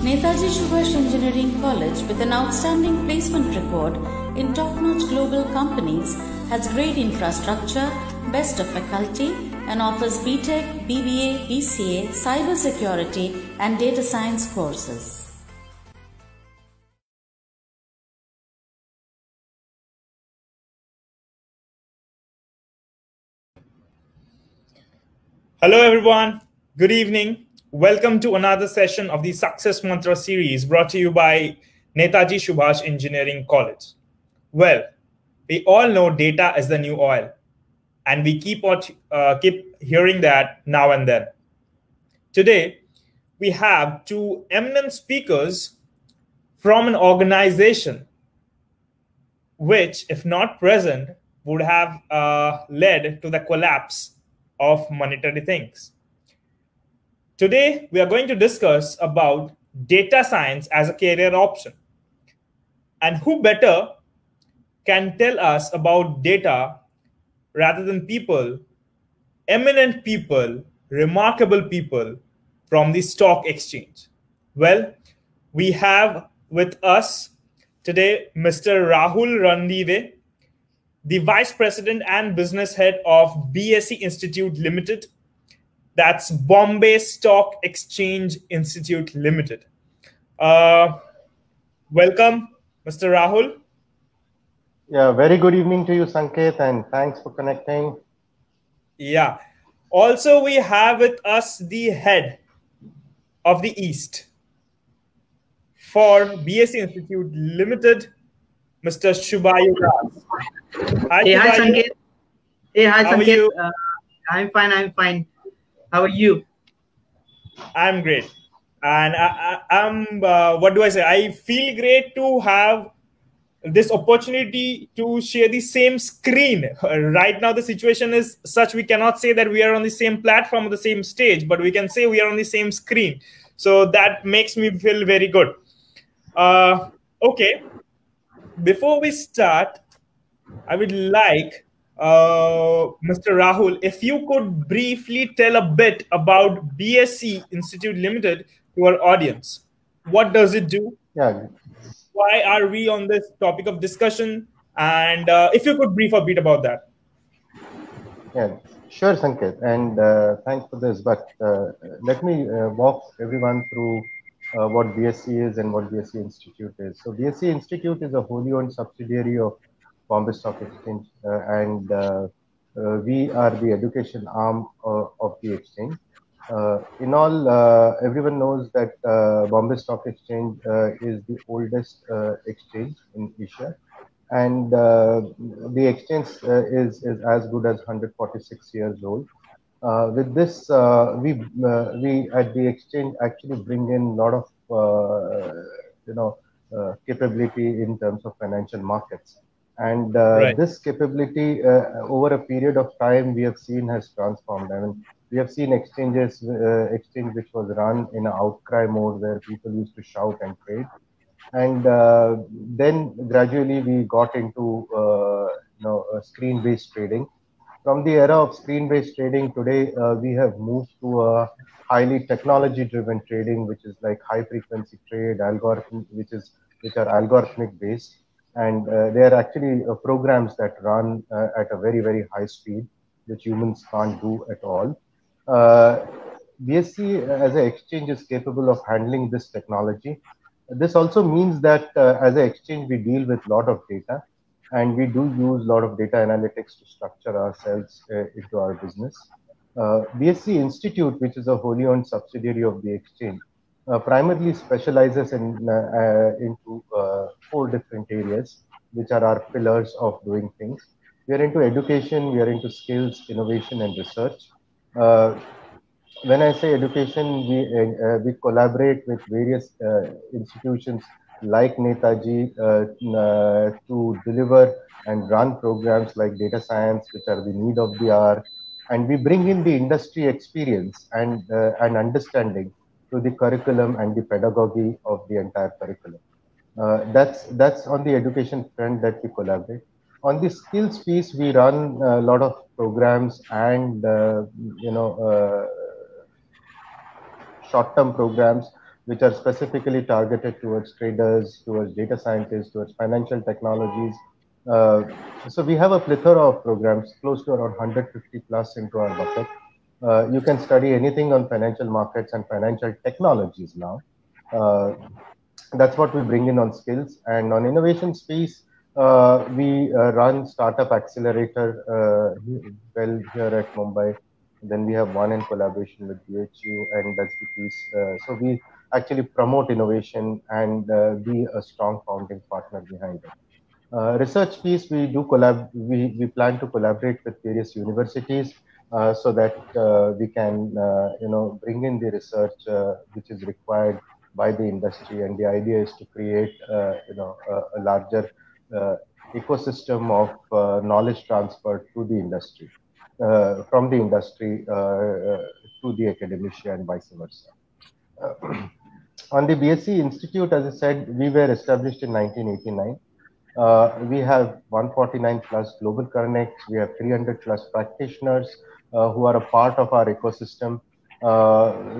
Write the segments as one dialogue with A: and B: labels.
A: Netaji Subhash Engineering College, with an outstanding placement record in top-notch global companies, has great infrastructure, best of faculty, and offers BTech, BBA, BCA, cybersecurity, and data science courses.
B: Hello everyone, good evening. Welcome to another session of the Success Mantra series brought to you by Netaji Subhash Engineering College. Well, we all know data is the new oil, and we keep hearing that now and then. Today, we have two eminent speakers from an organization which, if not present, would have led to the collapse of monetary things. Today, we are going to discuss about data science as a career option. And who better can tell us about data rather than people, eminent people, remarkable people from the stock exchange? Well, we have with us today Mr. Rahul Randive, the Vice President and Business Head of BSE Institute Limited. That's Bombay Stock Exchange Institute Limited. Welcome, Mr. Rahul.
C: Yeah, very good evening to you, Sanket, and thanks for connecting.
B: Yeah. Also, we have with us the head of the East for BSE Institute Limited, Mr. Shubhayu Das.
D: Hi, Sanket. Hey, hi, Sanket. How are you? I'm fine. How are you?
B: I'm great. And I'm, what do I say? I feel great to have this opportunity to share the same screen. Right now, the situation is such we cannot say that we are on the same platform or the same stage, but we can say we are on the same screen. So that makes me feel very good. Okay. Before we start, I would like Mr. Rahul, if you could briefly tell a bit about BSE Institute Limited to our audience. What does it do?
C: Yeah.
B: Why are we on this topic of discussion? And if you could brief a bit about that.
C: Yeah, sure, Sanket. And thanks for this. But let me walk everyone through what BSE is and what BSE Institute is. So BSE Institute is a wholly owned subsidiary of Bombay Stock Exchange, and we are the education arm of the exchange. In all, everyone knows that Bombay Stock Exchange is the oldest exchange in Asia, and the exchange is as good as 146 years old. With this, we at the exchange actually bring in a lot of capability in terms of financial markets. And
B: Right.
C: This capability over a period of time we have seen has transformed. I mean, we have seen exchange which was run in an outcry mode where people used to shout and trade. And then gradually we got into screen-based trading. From the era of screen-based trading, today we have moved to a highly technology-driven trading, which is like high-frequency trade, which are algorithmic based. And they are actually programs that run at a very, very high speed, which humans can't do at all. BSE as an exchange is capable of handling this technology. This also means that as an exchange, we deal with a lot of data, and we do use a lot of data analytics to structure ourselves into our business. BSE Institute, which is a wholly owned subsidiary of the exchange, primarily specializes into 4 different areas, which are our pillars of doing things. We are into education, we are into skills, innovation, and research. When I say education, we collaborate with various institutions like Netaji to deliver and run programs like data science, which are the need of the hour, and we bring in the industry experience and understanding to the curriculum and the pedagogy of the entire curriculum. That's on the education front that we collaborate. On the skills piece, we run a lot of programs and short-term programs which are specifically targeted towards traders, towards data scientists, towards financial technologies. So we have a plethora of programs, close to around 150 plus into our bucket. You can study anything on financial markets and financial technologies now. That's what we bring in on skills. And on innovation space, we run Startup Accelerator here at Mumbai. Then we have one in collaboration with BHU, and that's the piece. So we actually promote innovation and be a strong founding partner behind it. Research piece, we plan to collaborate with various universities so that we can bring in the research which is required by the industry, and the idea is to create a larger ecosystem of knowledge transfer to the industry, from the industry to the academia and vice versa. On the BSc Institute, as I said, we were established in 1989. We have 149 plus global connects. We have 300 plus practitioners who are a part of our ecosystem.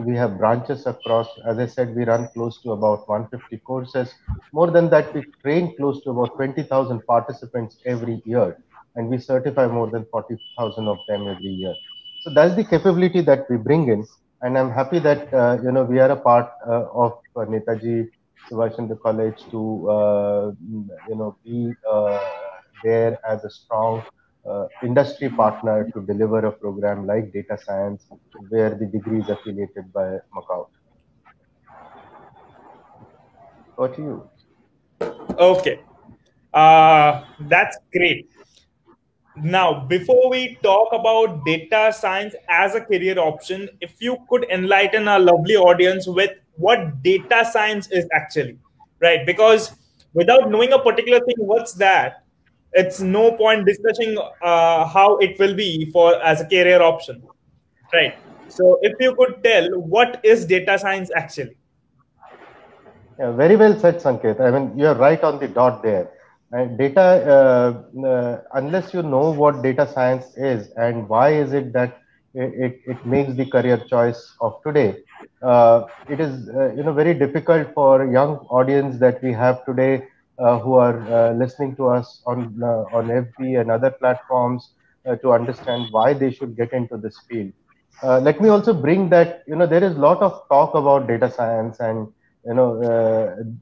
C: We have branches across. As I said, we run close to about 150 courses. More than that, we train close to about 20,000 participants every year, and we certify more than 40,000 of them every year. So that's the capability that we bring in, and I'm happy that we are a part of Netaji Subhash Chandra College to be there as a strong industry partner to deliver a program like data science, where the degree is affiliated by Macau. Over to you.
B: Okay, that's great. Now, before we talk about data science as a career option, if you could enlighten our lovely audience with what data science is actually, right? Because without knowing a particular thing, what's that? It's no point discussing how it will be as a career option, right? So if you could tell, what is data science actually?
C: Yeah, very well said, Sanket. I mean, you're right on the dot there. And data, unless you know what data science is and why is it that it makes the career choice of today, it is very difficult for young audience that we have today who are listening to us on FB and other platforms to understand why they should get into this field. Let me also bring that there is a lot of talk about data science, and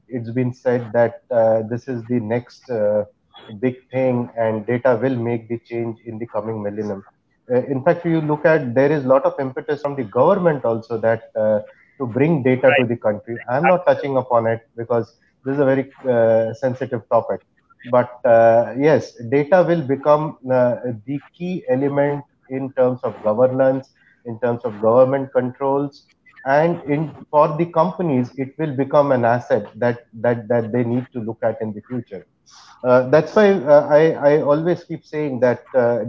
C: it's been said that this is the next big thing, and data will make the change in the coming millennium. In fact, you look at, there is a lot of impetus from the government also that to bring data to the country. I'm not touching upon it because this is a very sensitive topic. But yes, data will become the key element in terms of governance, in terms of government controls, and for the companies, it will become an asset that they need to look at in the future. That's why I always keep saying that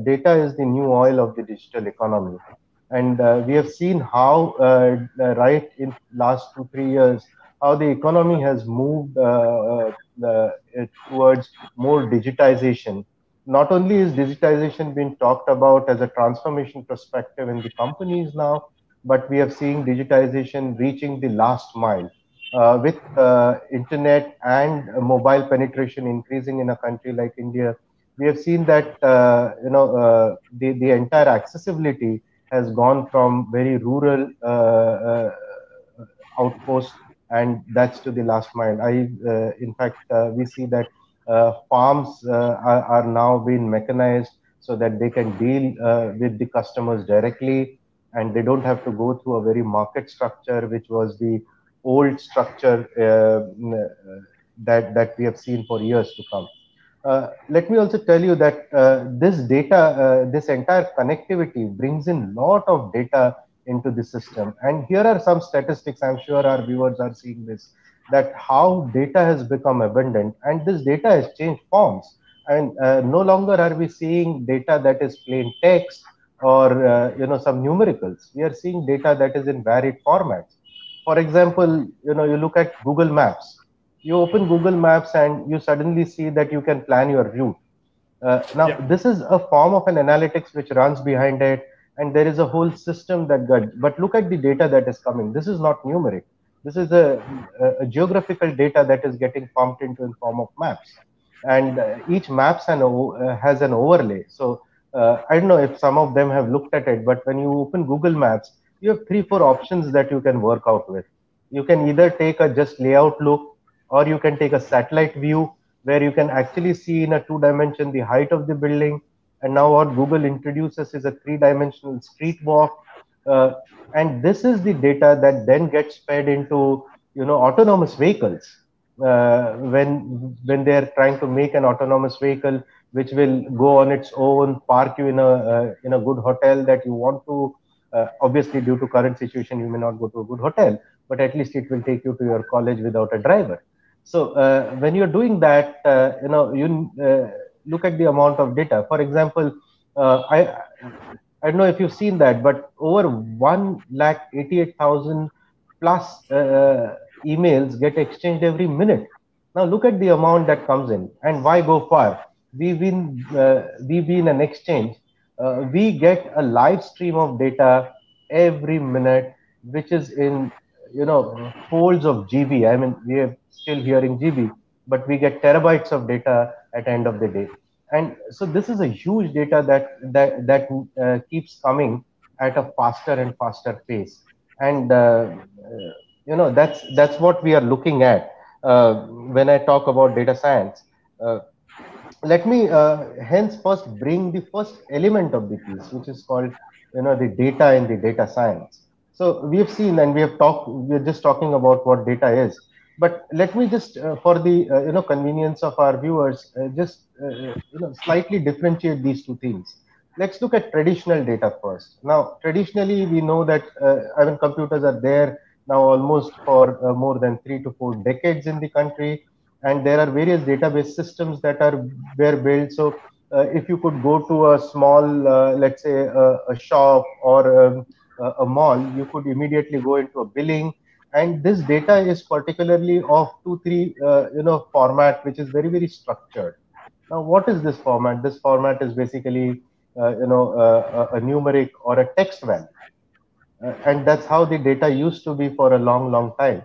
C: data is the new oil of the digital economy. And we have seen how right in last 2-3 years, how the economy has moved towards more digitization. Not only is digitization being talked about as a transformation perspective in the companies now, but we are seeing digitization reaching the last mile with internet and mobile penetration increasing in a country like India. We have seen that the entire accessibility has gone from very rural outpost, and that's to the last mile. In fact, we see that farms are now being mechanized so that they can deal with the customers directly, and they don't have to go through a very market structure, which was the old structure that we have seen for years to come. Let me also tell you that this data, this entire connectivity brings in a lot of data into the system. And here are some statistics, I'm sure our viewers are seeing this, that how data has become abundant, and this data has changed forms. And no longer are we seeing data that is plain text or some numericals. We are seeing data that is in varied formats. For example, you look at Google Maps. You open Google Maps and you suddenly see that you can plan your route. This is a form of an analytics which runs behind it, and there is a whole system that got. But look at the data that is coming. This is not numeric. This is a geographical data that is getting pumped into in form of maps, and each maps has an overlay. So I don't know if some of them have looked at it, but when you open Google Maps, you have 3-4 options that you can work out with. You can either take a just layout look, or you can take a satellite view where you can actually see in a 2-dimension the height of the building. And now what Google introduces is a 3-dimensional street walk. And this is the data that then gets fed into, autonomous vehicles. When they're trying to make an autonomous vehicle which will go on its own, park you in a good hotel that you want to. Obviously, due to current situation, you may not go to a good hotel, but at least it will take you to your college without a driver. So when you're doing that, you look at the amount of data. For example, I don't know if you've seen that, but over 188,000 plus emails get exchanged every minute. Now look at the amount that comes in, and why go far? We been an exchange. We get a live stream of data every minute, which is in folds of GB. I mean, we are still hearing GB, but we get terabytes of data at the end of the day. And so this is a huge data that keeps coming at a faster and faster pace. And that's what we are looking at when I talk about data science. Let me hence first bring the first element of the piece, which is called the data in the data science. So we have seen, and we're just talking about what data is. But let me just, for the convenience of our viewers, slightly differentiate these two things. Let's look at traditional data first. Now, traditionally, we know that computers are there now almost for more than 3 to 4 decades in the country, and there are various database systems that were built. So, if you could go to a small, let's say, a shop or a mall, you could immediately go into a billing. And this data is particularly of 2-3 format, which is very, very structured. Now, what is this format? This format is basically a numeric or a text value, and that's how the data used to be for a long, long time.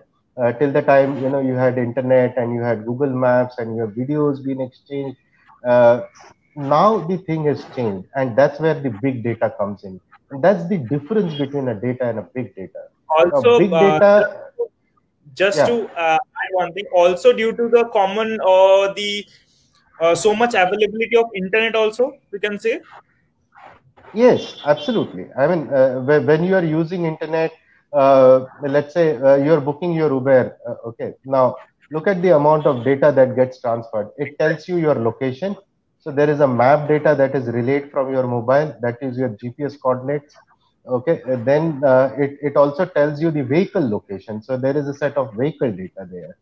C: Till the time you had internet and you had Google Maps and your videos being exchanged. Now the thing has changed, and that's where the big data comes in. And that's the difference between a data and a big data.
B: Also,
C: big data,
B: to add one thing, also due to the common or so much availability of internet, also we can say.
C: Yes, absolutely. I mean, when you are using internet, let's say you're booking your Uber. Okay, now look at the amount of data that gets transferred. It tells you your location. So there is a map data that is relayed from your mobile, that is your GPS coordinates. Okay, then it also tells you the vehicle location. So there is a set of vehicle data there.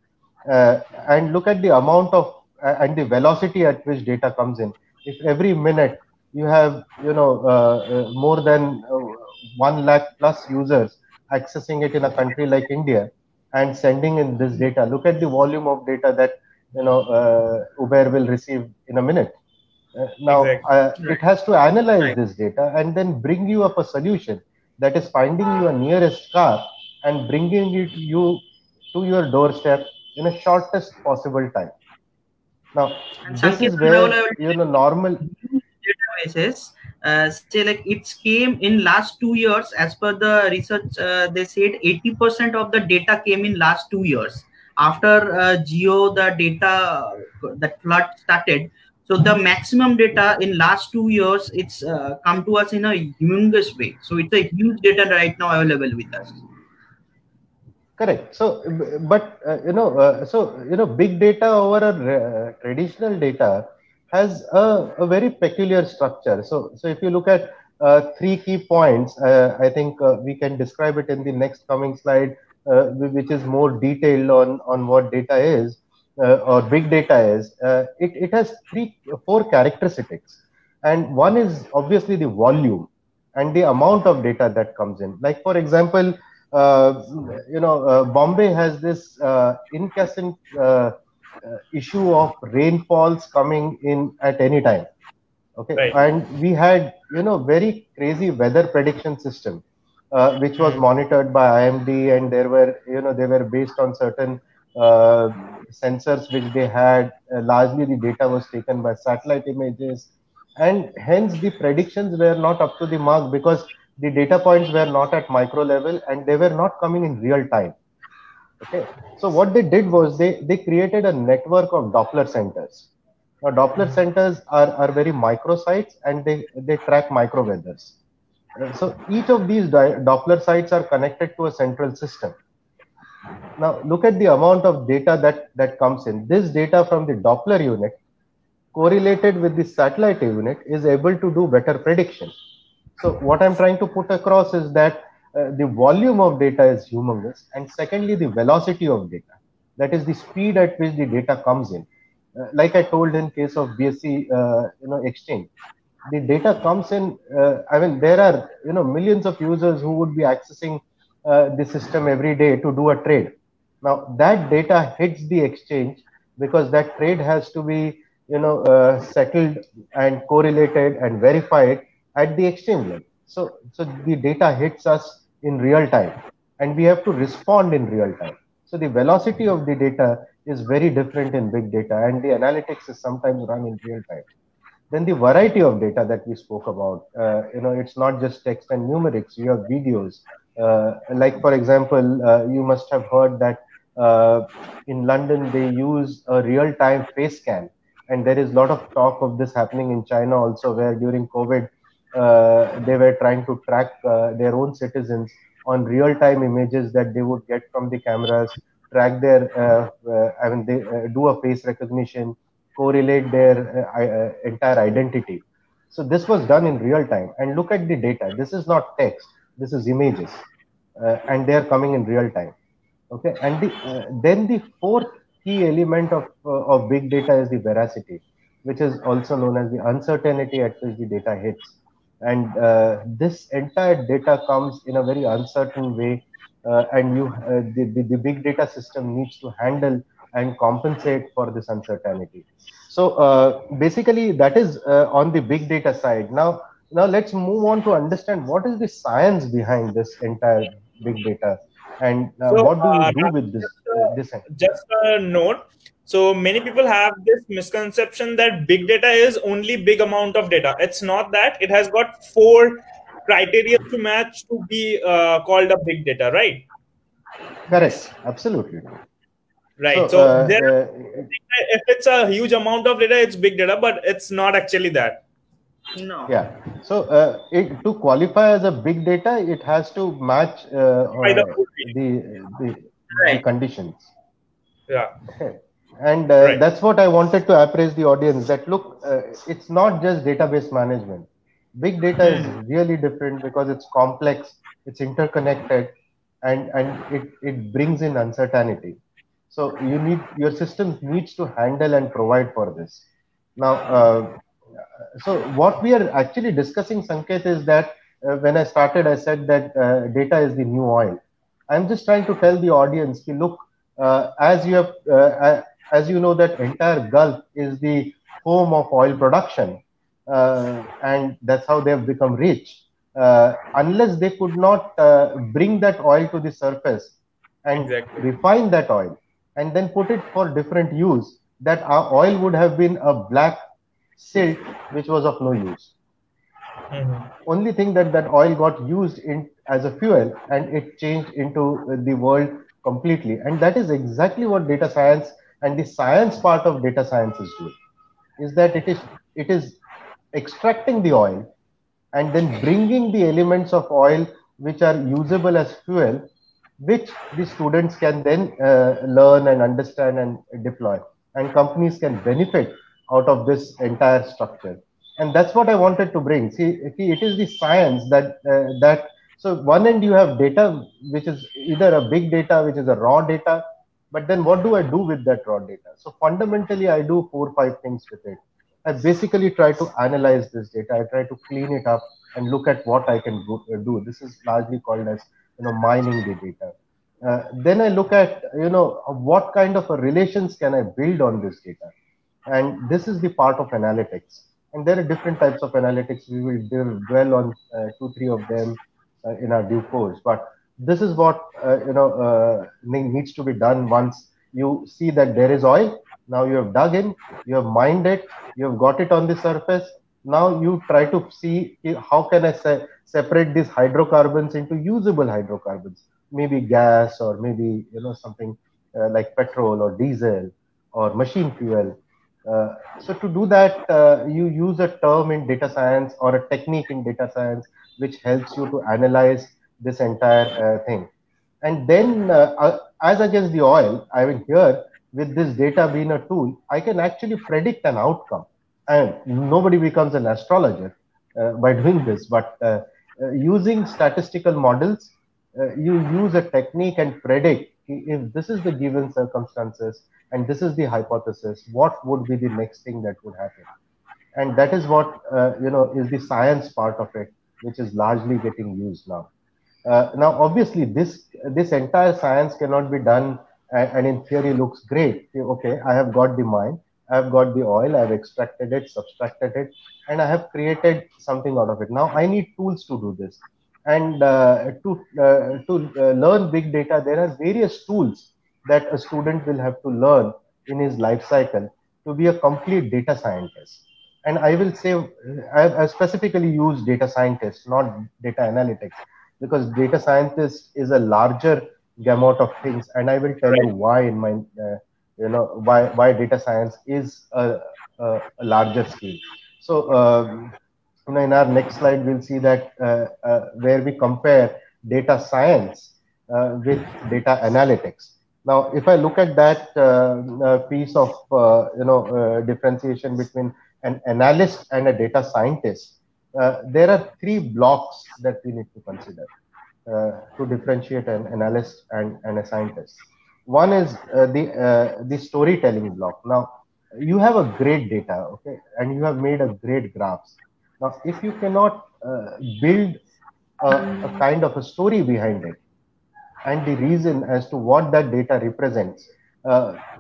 C: And look at the amount of and the velocity at which data comes in. If every minute you have more than 1 lakh plus users accessing it in a country like India and sending in this data, look at the volume of data that Uber will receive in a minute. Now it has to analyze this data and then bring you up a solution that is finding you a nearest car and bringing you to your doorstep in a shortest possible time. Now this is where normal
D: databases say like it came in last 2 years. As per the research, they said 80% of the data came in last 2 years. After Geo, the data that flood started. So the maximum data in last 2 years, it's come to us in a humongous way. So it's a huge data right now available with us.
C: Correct. So, but big data over a traditional data has a very peculiar structure. So if you look at 3 key points, I think we can describe it in the next coming slide, which is more detailed on what data is. Or big data is, it has 4 characteristics, and one is obviously the volume and the amount of data that comes in. Like for example, Bombay has this incessant issue of rainfalls coming in at any time. Okay, right. And we had very crazy weather prediction system. which was monitored by IMD, and there were, they were based on certain sensors which they had. Largely, the data was taken by satellite images, and hence the predictions were not up to the mark because the data points were not at micro level and they were not coming in real time. Okay, so what they did was they created a network of Doppler centers. Now, Doppler centers are very micro sites and they track micro weathers. So each of these Doppler sites are connected to a central system. Now, look at the amount of data that comes in. This data from the Doppler unit correlated with the satellite unit is able to do better prediction. So what I'm trying to put across is that the volume of data is humongous, and secondly, the velocity of data, that is the speed at which the data comes in. Like I told in case of BSC, exchange, the data comes in. I mean, there are millions of users who would be accessing the system every day to do a trade. Now that data hits the exchange because that trade has to be settled and correlated and verified at the exchange level. So the data hits us in real time, and we have to respond in real time. So the velocity of the data is very different in big data, and the analytics is sometimes run in real time. Then the variety of data that we spoke about, it's not just text and numerics. You have videos. Like for example, you must have heard that in London they use a real-time face scan, and there is a lot of talk of this happening in China also, where during COVID they were trying to track their own citizens on real-time images that they would get from the cameras, track their, they do a face recognition, correlate their entire identity. So this was done in real time. And look at the data. This is not text. This is images, and they are coming in real time. Okay, and then the fourth key element of big data is the veracity, which is also known as the uncertainty at which the data hits. And this entire data comes in a very uncertain way, and the big data system needs to handle and compensate for this uncertainty. So basically, that is on the big data side. Now let's move on to understand what is the science behind this entire big data, and what do you do with this?
B: Just a note. So many people have this misconception that big data is only big amount of data. It's not that. It has got 4 criteria to match to be called a big data, right?
C: Correct. Absolutely.
B: Right. So if it's a huge amount of data, it's big data, but it's not actually that.
D: No.
C: Yeah. So to qualify as a big data, it has to match the conditions.
B: Yeah.
C: Okay. And that's what I wanted to appraise the audience, that look, it's not just database management. Big data is really different because it's complex, it's interconnected, and it brings in uncertainty. So your system needs to handle and provide for this. Now, so what we are actually discussing, Sanket, is that when I started, I said that data is the new oil. I'm just trying to tell the audience, look, as you know, that entire Gulf is the home of oil production, and that's how they have become rich. Unless they could not bring that oil to the surface and refine that oil and then put it for different use, that our oil would have been a black silt which was of no use. Only thing that oil got used as a fuel, and it changed into the world completely. And that is exactly what data science and the science part of data science is doing, is that it is extracting the oil and then bringing the elements of oil which are usable as fuel, which the students can then learn and understand and deploy, and companies can benefit out of this entire structure. And that's what I wanted to bring. See, it is the science that so one end you have data, which is either a big data, which is a raw data, but then what do I do with that raw data? So fundamentally, I do 4 or 5 things with it. I basically try to analyze this data. I try to clean it up and look at what I can do. This is largely called as mining the data. Then I look at what kind of relations can I build on this data, and this is the part of analytics. And there are different types of analytics. We will dwell on 2 or 3 of them. in our due course. But this is what needs to be done once you see that there is oil. Now you have dug in, you have mined it, you have got it on the surface. Now you try to see how can I separate these hydrocarbons into usable hydrocarbons, maybe gas or maybe something like petrol or diesel or machine fuel. So to do that, you use a term in data science or a technique in data science which helps you to analyze this entire thing. And then as against the oil, I mean, here with this data being a tool, I can actually predict an outcome. And nobody becomes an astrologer by doing this, but using statistical models, you use a technique and predict if this is the given circumstances and this is the hypothesis, what would be the next thing that would happen? And that is what is the science part of it, which is largely getting used now. Now, obviously, this entire science cannot be done and in theory looks great. Okay, I have got the mine, I have got the oil, I have extracted it, subtracted it, and I have created something out of it. Now I need tools to do this. And to learn big data, there are various tools that a student will have to learn in his life cycle to be a complete data scientist. And I will say, I specifically use data scientist, not data analytics, because data scientist is a larger gamut of things. And I will tell you why in my, why data science is a larger scale. So, in our next slide, we'll see that where we compare data science with data analytics. Now, if I look at that piece of differentiation between an analyst and a data scientist, there are three blocks that we need to consider to differentiate an analyst and a scientist. One is the storytelling block. Now, you have a great data, okay, and you have made a great graphs. Now, if you cannot build a kind of a story behind it, and the reason as to what that data represents,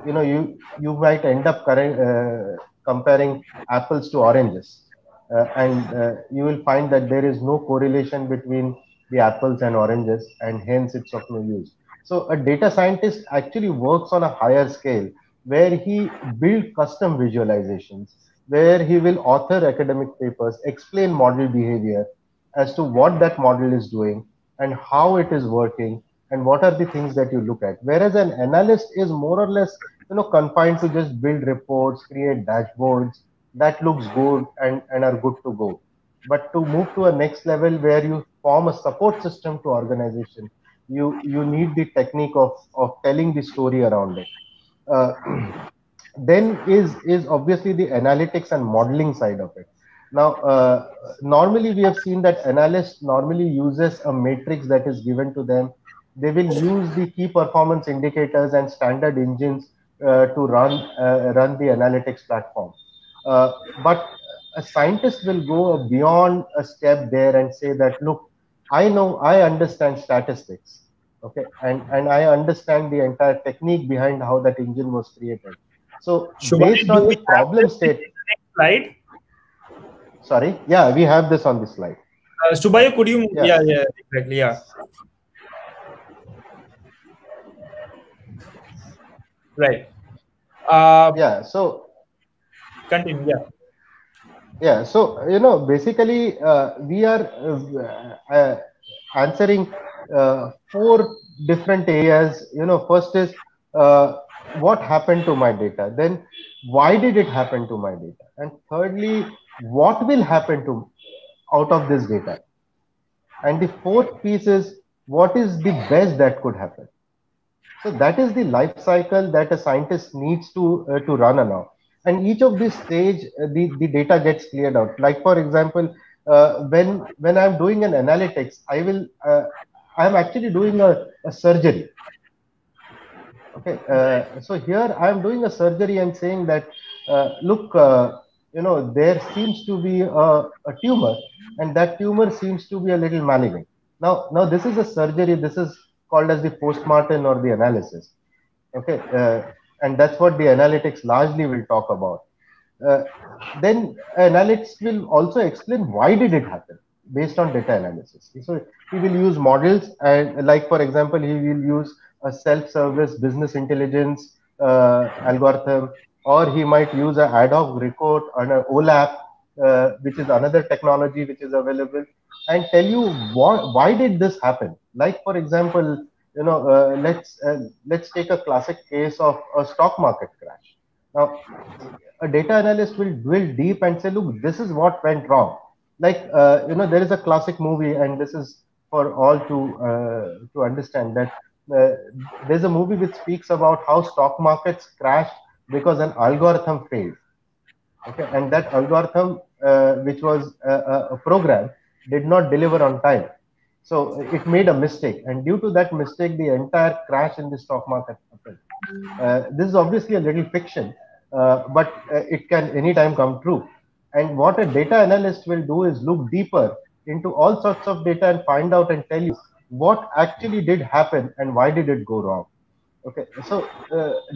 C: you might end up comparing apples to oranges, and you will find that there is no correlation between the apples and oranges, and hence it's of no use. So a data scientist actually works on a higher scale, where he builds custom visualizations, where he will author academic papers, explain model behavior as to what that model is doing and how it is working and what are the things that you look at. Whereas an analyst is more or less confined to just build reports, create dashboards that looks good and are good to go. But to move to a next level where you form a support system to organization, you need the technique of telling the story around it. Then is obviously the analytics and modeling side of it. Now, normally we have seen that analysts normally uses a matrix that is given to them. They will use the key performance indicators and standard engines to run the analytics platform. But a scientist will go beyond a step there and say that, look, I understand statistics, okay, and I understand the entire technique behind how that engine was created. So based on the problem state.
B: Slide.
C: Sorry, yeah, we have this on the slide.
B: Subayu, could you? Yeah, exactly, yeah. Right.
C: Yeah. So
B: continue. Yeah.
C: Yeah. So basically, we are answering 4 different areas. First is what happened to my data. Then, why did it happen to my data? And thirdly, what will happen to out of this data? And the fourth piece is what is the best that could happen. So that is the life cycle that a scientist needs to run along. And each of this stage, the data gets cleared out. Like for example, when I'm doing an analytics, I'm actually doing a surgery. Okay, so here I'm doing a surgery and saying that, look, there seems to be a tumor, and that tumor seems to be a little malignant. Now this is a surgery. This is called as the postmortem or the analysis. Okay, and that's what the analytics largely will talk about. Then analytics will also explain why did it happen. based on data analysis. So he will use models, and like for example, he will use a self-service business intelligence algorithm, or he might use an ad hoc report on an OLAP, which is another technology which is available, and tell you why did this happen. Like for example, let's take a classic case of a stock market crash. Now, a data analyst will drill deep and say, look, this is what went wrong. Like, there is a classic movie, and this is for all to understand that there's a movie which speaks about how stock markets crashed because an algorithm failed. Okay, and that algorithm, which was a program, did not deliver on time. So it made a mistake, and due to that mistake, the entire crash in the stock market happened. This is obviously a little fiction, but it can anytime come true. And what a data analyst will do is look deeper into all sorts of data and find out and tell you what actually did happen and why did it go wrong. Okay, so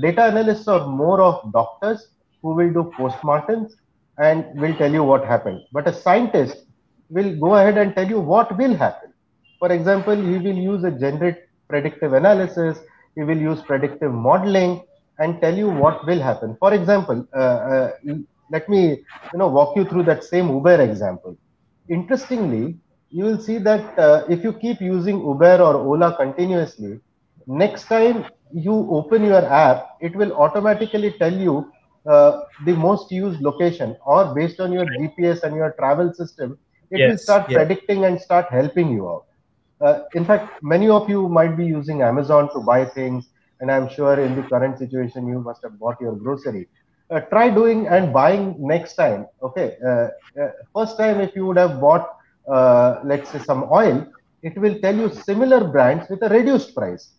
C: data analysts are more of doctors who will do postmortems and will tell you what happened. But a scientist will go ahead and tell you what will happen. For example, he will use a generic predictive analysis, he will use predictive modeling and tell you what will happen. For example, let me walk you through that same Uber example. Interestingly, you will see that if you keep using Uber or Ola continuously, next time you open your app, it will automatically tell you the most used location, or based on your GPS and your travel system, it will start predicting and start helping you out. In fact, many of you might be using Amazon to buy things, and I'm sure in the current situation, you must have bought your grocery. Try doing and buying next time. Okay, first time if you would have bought, let's say, some oil, it will tell you similar brands with a reduced price.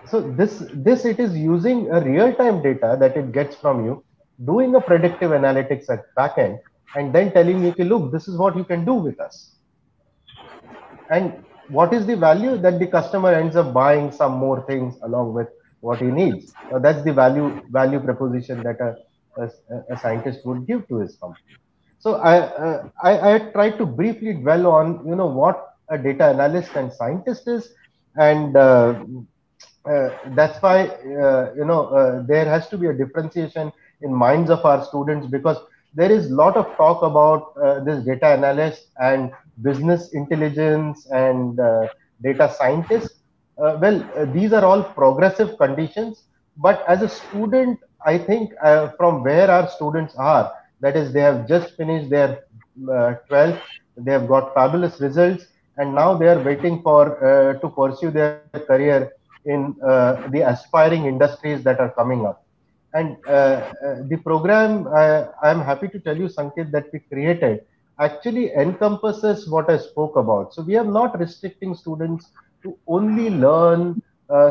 C: So this it is using a real-time data that it gets from you, doing a predictive analytics at backend, and then telling you, okay, look, this is what you can do with us. And what is the value? That the customer ends up buying some more things along with what he needs. That's the value proposition that a scientist would give to his company. So I tried to briefly dwell on what a data analyst and scientist is, and that's why there has to be a differentiation in minds of our students, because there is a lot of talk about this data analyst and business intelligence and data scientist. These are all progressive conditions, but as a student, I think from where our students are, that is, they have just finished their 12th, they have got fabulous results, and now they are waiting for to pursue their career in the aspiring industries that are coming up. And the program, I'm happy to tell you, Sanket, that we created actually encompasses what I spoke about. So we are not restricting students to only learn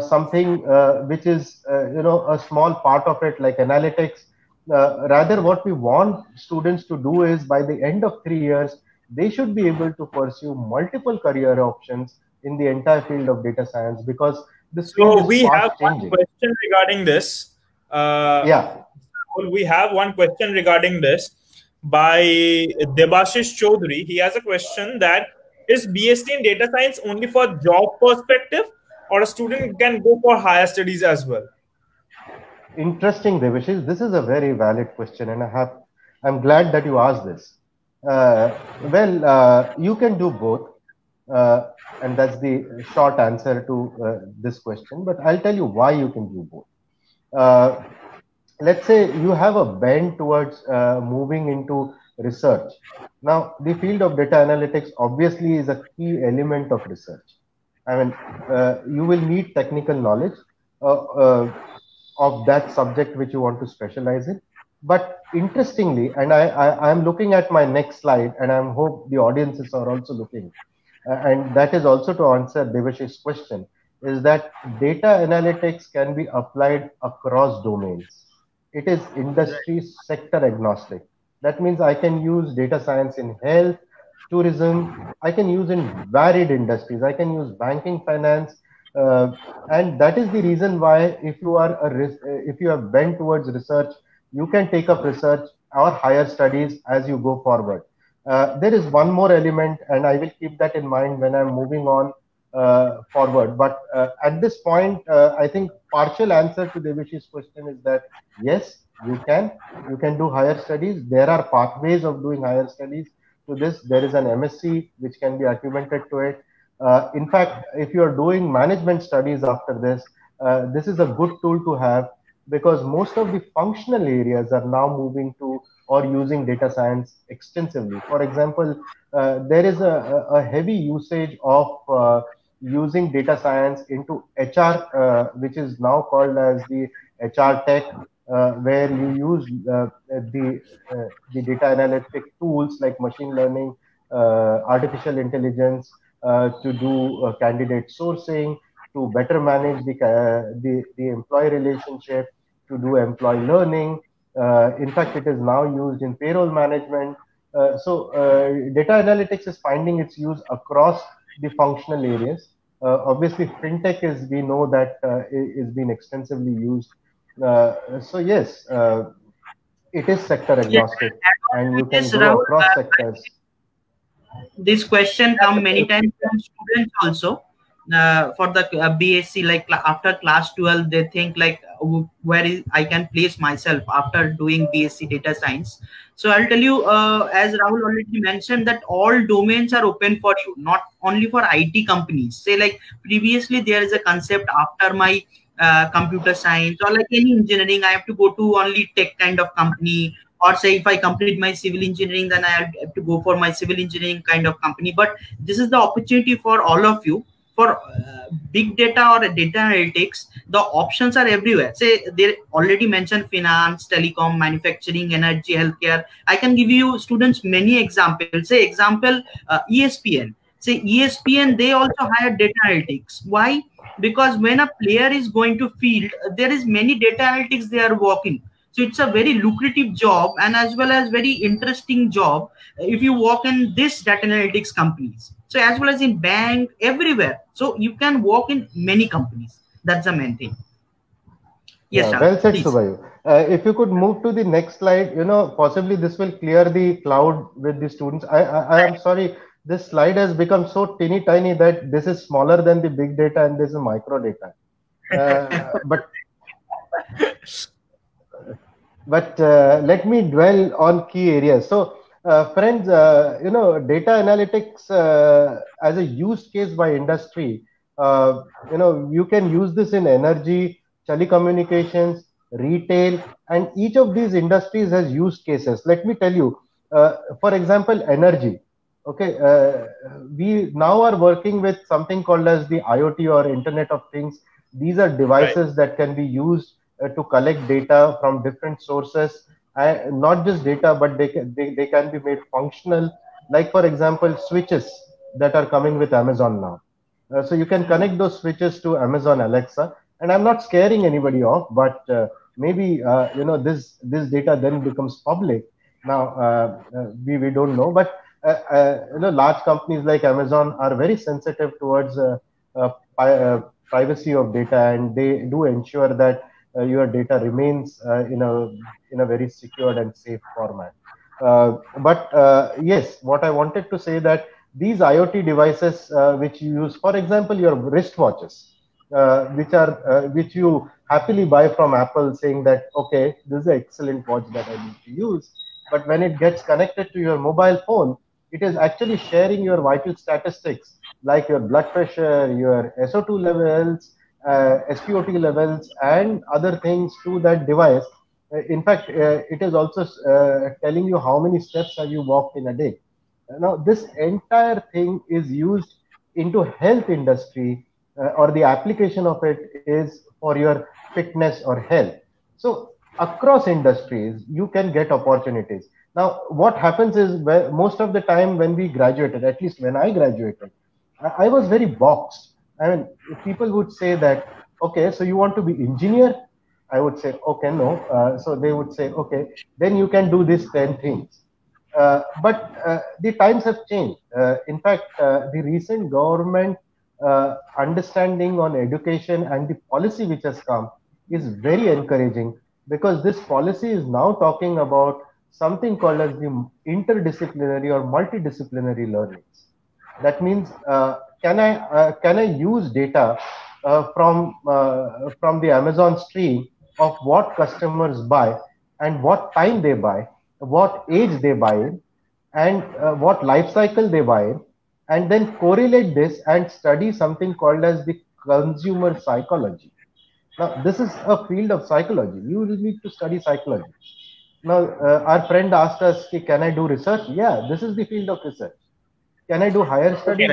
C: something which is a small part of it, like analytics. Rather, what we want students to do is, by the end of 3 years, they should be able to pursue multiple career options in the entire field of data science, because this field is
B: we have
C: changing.
B: One question regarding this. We have one question regarding this by Debashish Chaudhary. He has a question that, is BSc in data science only for job perspective, or a student can go for higher studies as well?
C: Interesting, Debashish. This is a very valid question, and I'm glad that you asked this. You can do both, and that's the short answer to this question. But I'll tell you why you can do both. Let's say you have a bent towards moving into research. Now, the field of data analytics obviously is a key element of research. I mean, you will need technical knowledge of that subject which you want to specialize in. But interestingly, and I'm looking at my next slide, and I hope the audiences are also looking, and that is also to answer Devashish's question, is that data analytics can be applied across domains. It is industry sector agnostic. That means I can use data science in health, tourism, I can use in varied industries, I can use banking, finance, and that is the reason why if you are bent towards research, you can take up research or higher studies as you go forward. There is one more element, and I will keep that in mind when I'm moving on forward. But at this point, I think partial answer to Devashi's question is that yes, you can do higher studies. There are pathways of doing higher studies to this. There is an MSc which can be accumulated to it. In fact, if you are doing management studies after this, this is a good tool to have, because most of the functional areas are now moving to or using data science extensively. For example, there is a heavy usage of using data science into HR, which is now called as the HR tech, where you use the data analytic tools like machine learning, artificial intelligence to do candidate sourcing, to better manage the employee relationship, to do employee learning. In fact, it is now used in payroll management. So data analytics is finding its use across the functional areas. Obviously, fintech is, we know that is being extensively used. So yes, it is sector agnostic, and you can go across sectors.
D: This question come many times from students also. For the BSc, like after class 12, they think like I can place myself after doing BSc data science. So I'll tell you, as Rahul already mentioned, that all domains are open for you, not only for IT companies. Say like previously there is a concept after my computer science or like any engineering, I have to go to only tech kind of company, or say if I complete my civil engineering, then I have to go for my civil engineering kind of company. But this is the opportunity for all of you. For big data or data analytics, the options are everywhere. Say they already mentioned finance, telecom, manufacturing, energy, healthcare. I can give you students many examples. Say example, ESPN. Say ESPN, they also hire data analytics. Why? Because when a player is going to field, there is many data analytics they are working. So it's a very lucrative job, and as well as very interesting job if you work in this data analytics companies. So as well as in bank, everywhere. So you can work in many companies. That's the main thing. Yes,
C: yeah, well said, Subhayu. If you could move to the next slide, possibly this will clear the cloud with the students. I am sorry, this slide has become so teeny tiny that this is smaller than the big data and this is micro data. But let me dwell on key areas. So, friends, data analytics as a use case by industry, you can use this in energy, telecommunications, retail, and each of these industries has use cases. Let me tell you, for example, energy. Okay, we now are working with something called as the IoT or Internet of Things. These are devices that can be used to collect data from different sources, not just data, but they can be made functional. Like for example, switches that are coming with Amazon now. So you can connect those switches to Amazon Alexa. And I'm not scaring anybody off, but maybe this data then becomes public. Now we don't know, but large companies like Amazon are very sensitive towards privacy of data, and they do ensure that your data remains in a very secured and safe format. Yes, what I wanted to say that these IoT devices which you use, for example, your wristwatches, which you happily buy from Apple, saying that okay, this is an excellent watch that I need to use. But when it gets connected to your mobile phone, it is actually sharing your vital statistics like your blood pressure, your SO2 levels, SpO2 levels, and other things to that device. In fact, it is also telling you how many steps have you walked in a day. Now, this entire thing is used into health industry, or the application of it is for your fitness or health. So across industries, you can get opportunities. Now, what happens is most of the time when we graduated, at least when I graduated, I was very boxed. I mean, people would say that, okay, so you want to be engineer? I would say, okay, no. So they would say, okay, then you can do these 10 things. But the times have changed. In fact, the recent government understanding on education and the policy which has come is very encouraging, because this policy is now talking about something called as the interdisciplinary or multidisciplinary learnings. That means, can I use data from the Amazon stream of what customers buy and what time they buy, what age they buy in, and what life cycle they buy in, and then correlate this and study something called as the consumer psychology. Now, this is a field of psychology. You will need to study psychology. Now, our friend asked us, can I do research? Yeah, this is the field of research. Can I do higher studies?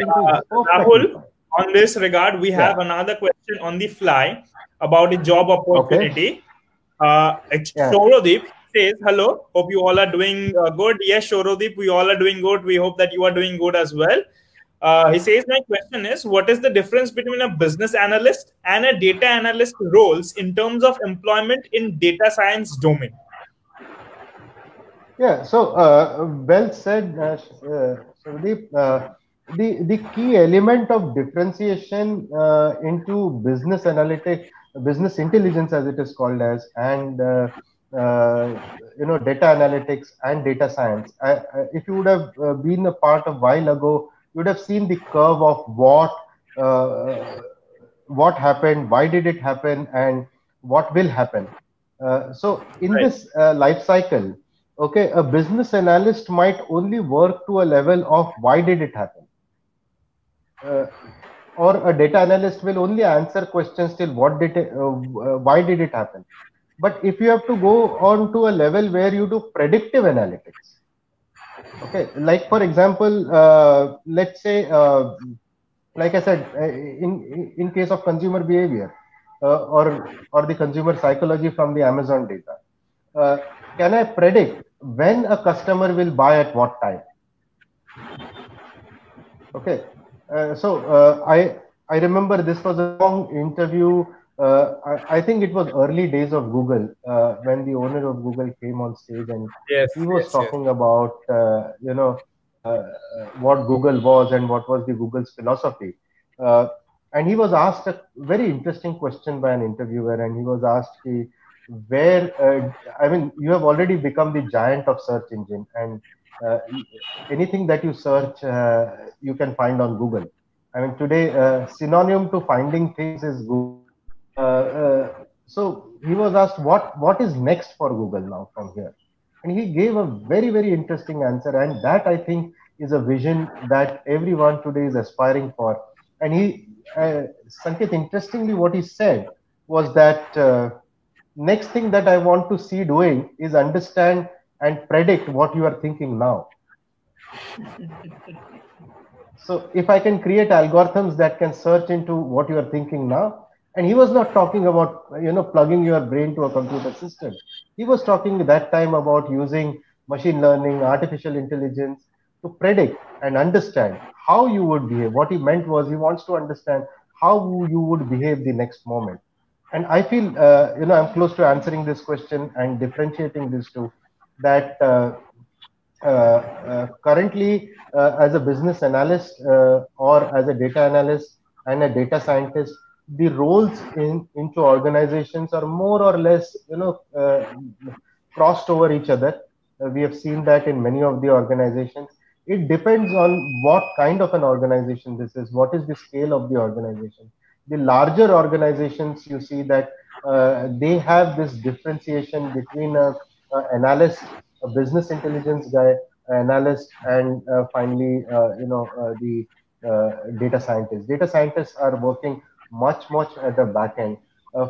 B: Rahul, on this regard, we have another question on the fly about a job opportunity. Shorodeep says, hello, hope you all are doing good. Yes, Shorodeep, we all are doing good. We hope that you are doing good as well. He says, my question is, what is the difference between a business analyst and a data analyst roles in terms of employment in data science domain?
C: Yeah, so well said, Shorodeep. The key element of differentiation into business analytics, business intelligence as it is called as, and data analytics and data science. If you would have been a part of a while ago, you would have seen the curve of what happened, why did it happen, and what will happen. So in this life cycle, okay, a business analyst might only work to a level of why did it happen. Or a data analyst will only answer questions till why did it happen. But if you have to go on to a level where you do predictive analytics, okay, like for example, let's say, like I said, in case of consumer behavior or the consumer psychology from the Amazon data, can I predict when a customer will buy at what time? Okay. I remember this was a long interview. I think it was early days of Google when the owner of Google came on stage and he was talking about what Google was and what was the Google's philosophy. And he was asked a very interesting question by an interviewer, and he was asked, you have already become the giant of search engine, and anything that you search, you can find on Google. I mean, today, synonym to finding things is Google. So he was asked, what is next for Google now from here? And he gave a very, very interesting answer. And that, I think, is a vision that everyone today is aspiring for. And Sanket, interestingly, what he said was that next thing that I want to see doing is understand and predict what you are thinking now. So if I can create algorithms that can search into what you are thinking now, and he was not talking about, plugging your brain to a computer system. He was talking at that time about using machine learning, artificial intelligence to predict and understand how you would behave. What he meant was he wants to understand how you would behave the next moment. And I feel, I'm close to answering this question and differentiating these two, that currently as a business analyst or as a data analyst and a data scientist, the roles into organizations are more or less, crossed over each other. We have seen that in many of the organizations. It depends on what kind of an organization this is, what is the scale of the organization. The larger organizations, you see that they have this differentiation between an analyst, a business intelligence guy, analyst, and finally, the data scientists. Data scientists are working much at the back end.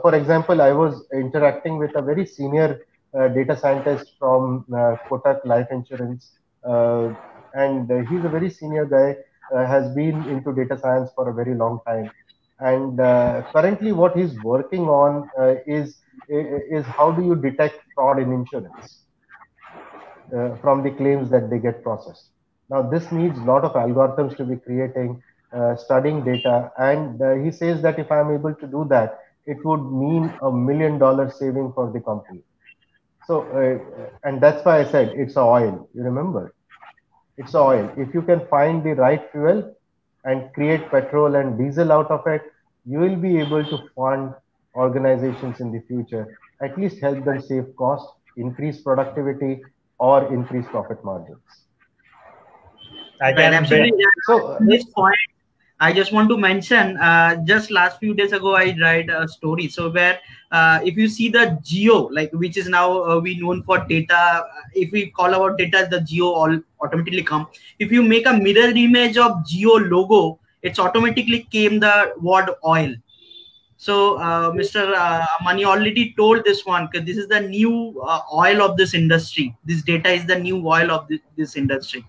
C: For example, I was interacting with a very senior data scientist from Kotak Life Insurance, and he's a very senior guy, has been into data science for a very long time. And currently what he's working on is how do you detect fraud in insurance from the claims that they get processed. Now, this needs a lot of algorithms to be creating, studying data. And he says that if I'm able to do that, it would mean $1 million saving for the company. So, and that's why I said it's oil. You remember? It's oil. If you can find the right fuel and create petrol and diesel out of it, you will be able to fund organizations in the future, at least help them save cost, increase productivity, or increase profit margins.
B: I can
D: absolutely.
C: So
D: this point, I just want to mention, just last few days ago, I read a story. So where if you see the Jio, like which is now we known for data, if we call our data, the Jio all automatically come. If you make a mirror image of Jio logo, it's automatically came the word oil. So Mr. Mani already told this one, because this is the new oil of this industry. This data is the new oil of this industry.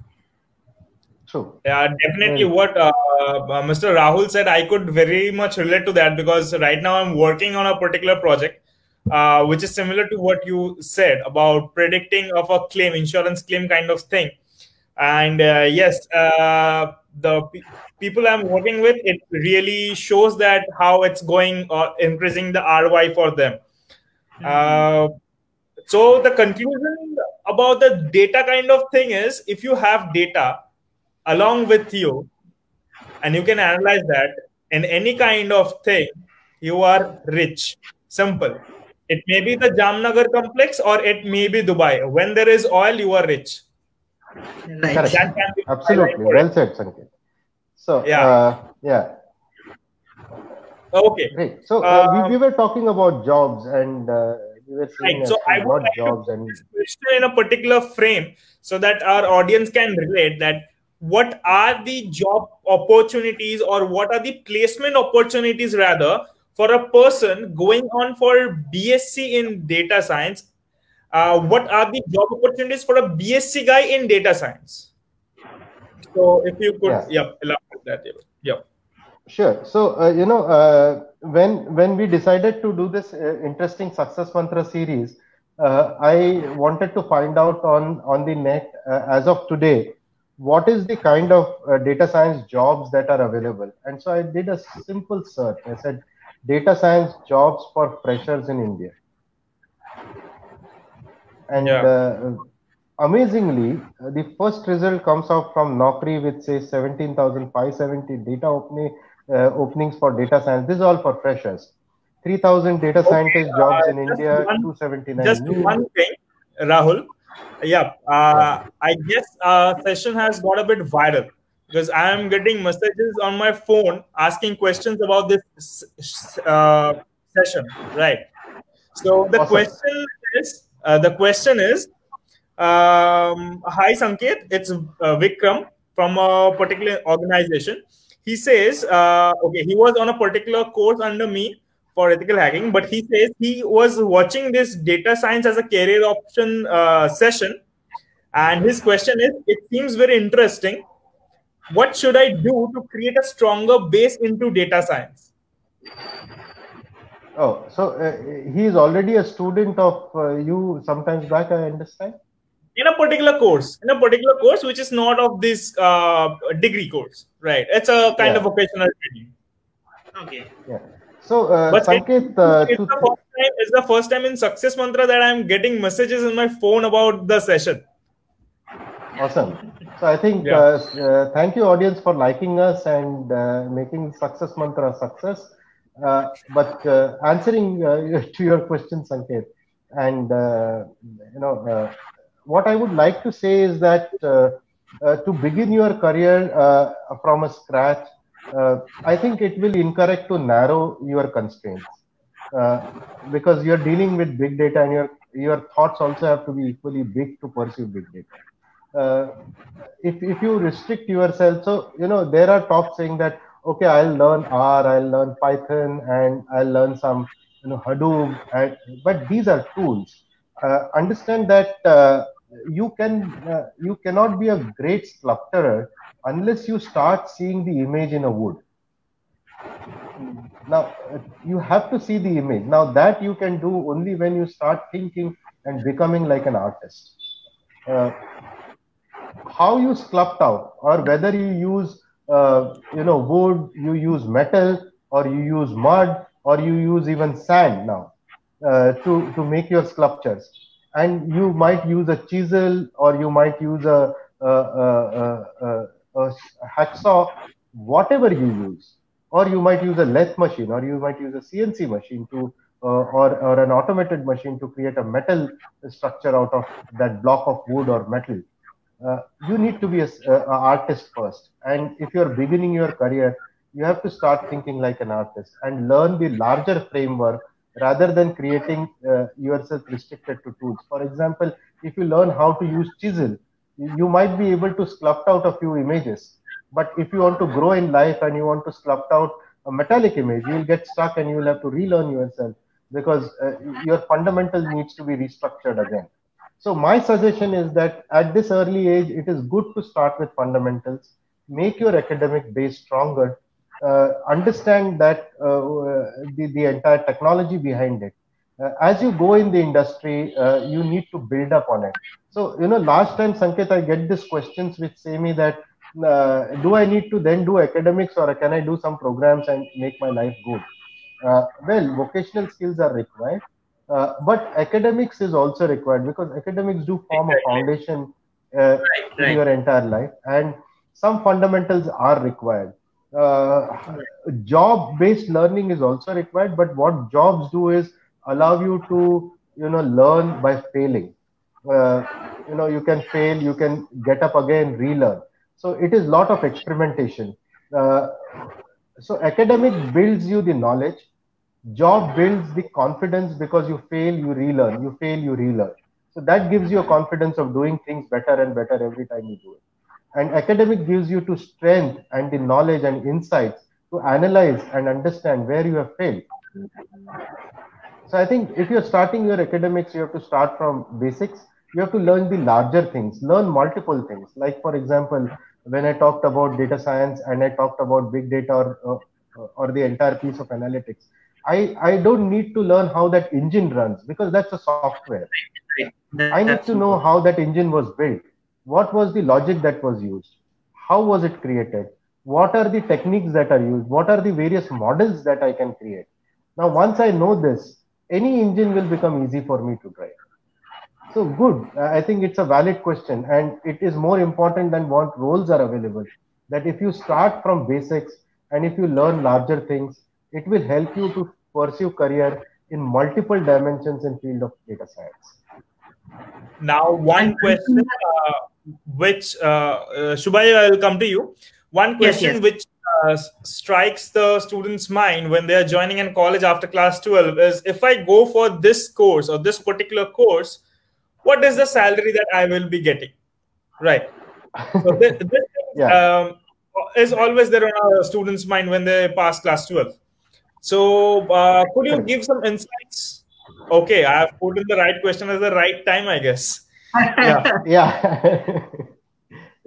C: true.
B: Yeah, definitely. What Mr. Rahul said, I could very much relate to that, because right now I'm working on a particular project, which is similar to what you said about predicting of a claim, insurance claim kind of thing. And yes, the people I'm working with, it really shows that how it's going, increasing the ROI for them. So the conclusion about the data kind of thing is, if you have data along with you and you can analyze that in any kind of thing, you are rich. Simple. It may be the Jamnagar complex or it may be Dubai. When there is oil, you are rich.
D: Right.
C: Correct.
B: That can be
C: Absolutely. Well said, Sanket. So,
B: yeah. Okay.
C: Great. So, we were talking about jobs, and we were saying
B: right. So I would like
C: jobs
B: to
C: and
B: this question in a particular frame so that our audience can relate that what are the job opportunities, or what are the placement opportunities rather, for a person going on for BSc in data science. What are the job opportunities for a BSc guy in data science? So if you could, elaborate that. Yeah.
C: Sure. So, when we decided to do this interesting Success Mantra series, I wanted to find out on the net, as of today, what is the kind of data science jobs that are available. And so I did a simple search. I said, data science jobs for freshers in India. And amazingly, the first result comes out from Naukri, which says 17,570 data openings for data science. This is all for freshers. 3,000 data scientist jobs in India, 279.
B: Just one thing, Rahul. Yeah, I guess session has got a bit viral, because I am getting messages on my phone asking questions about this session, right? So the question is, hi Sanket, it's Vikram from a particular organization. He says, okay, he was on a particular course under me for ethical hacking, but he says he was watching this data science as a career option session, and his question is, it seems very interesting. What should I do to create a stronger base into data science?
C: Oh, so he is already a student of you sometimes back, I understand?
B: In a particular course, which is not of this degree course, right? It's a kind of vocational training.
D: Okay.
C: Yeah. So,
B: but
C: Sanket,
B: it's the first time in Success Mantra that I'm getting messages in my phone about the session.
C: Awesome. So I think, thank you audience for liking us and making Success Mantra a success. But answering to your question, Sanket, and what I would like to say is that to begin your career from a scratch, I think it will incorrect to narrow your constraints, because you're dealing with big data, and your thoughts also have to be equally big to pursue big data. If you restrict yourself, so there are talks saying that, okay, I'll learn R, I'll learn Python, and I'll learn some Hadoop, but these are tools. Understand that you cannot be a great sculptor unless you start seeing the image in a wood. Now, you have to see the image. Now, that you can do only when you start thinking and becoming like an artist. How you sculpt out, or whether you use wood, you use metal, or you use mud, or you use even sand now to make your sculptures. And you might use a chisel, or you might use a hacksaw, whatever you use, or you might use a lathe machine, or you might use a CNC machine to or an automated machine to create a metal structure out of that block of wood or metal, you need to be an artist first. And if you're beginning your career, you have to start thinking like an artist and learn the larger framework rather than creating yourself restricted to tools. For example, if you learn how to use chisel, you might be able to sculpt out a few images. But if you want to grow in life and you want to sculpt out a metallic image, you will get stuck and you will have to relearn yourself because your fundamental needs to be restructured again. So my suggestion is that at this early age, it is good to start with fundamentals, make your academic base stronger, understand that the entire technology behind it. As you go in the industry, you need to build up on it. So, last time, Sanket, I get these questions which say me that, do I need to then do academics or can I do some programs and make my life good? Well, vocational skills are required. But academics is also required because academics do form a foundation in your entire life, and some fundamentals are required. Job-based learning is also required, but what jobs do is allow you to learn by failing. You can fail, you can get up again, relearn. So it is a lot of experimentation. So academic builds you the knowledge. Job builds the confidence because you fail, you relearn, you fail, you relearn. So that gives you a confidence of doing things better and better every time you do it. And academic gives you to strength and the knowledge and insights to analyze and understand where you have failed. So I think if you're starting your academics, you have to start from basics. You have to learn the larger things, learn multiple things. Like, for example, when I talked about data science and I talked about big data or the entire piece of analytics, I don't need to learn how that engine runs because that's a software. I need to know how that engine was built. What was the logic that was used? How was it created? What are the techniques that are used? What are the various models that I can create? Now, once I know this, any engine will become easy for me to drive. So good. I think it's a valid question, and it is more important than what roles are available. That if you start from basics and if you learn larger things, it will help you to pursue career in multiple dimensions in field of data science.
B: Now, one question which Shubhai, I will come to you. One question which strikes the student's mind when they are joining in college after class 12 is, if I go for this course or this particular course, what is the salary that I will be getting? Right. So this is always there on a student's mind when they pass class 12. So could you give some insights? Okay, I have put in the right question at the right time, I guess.
C: Yeah.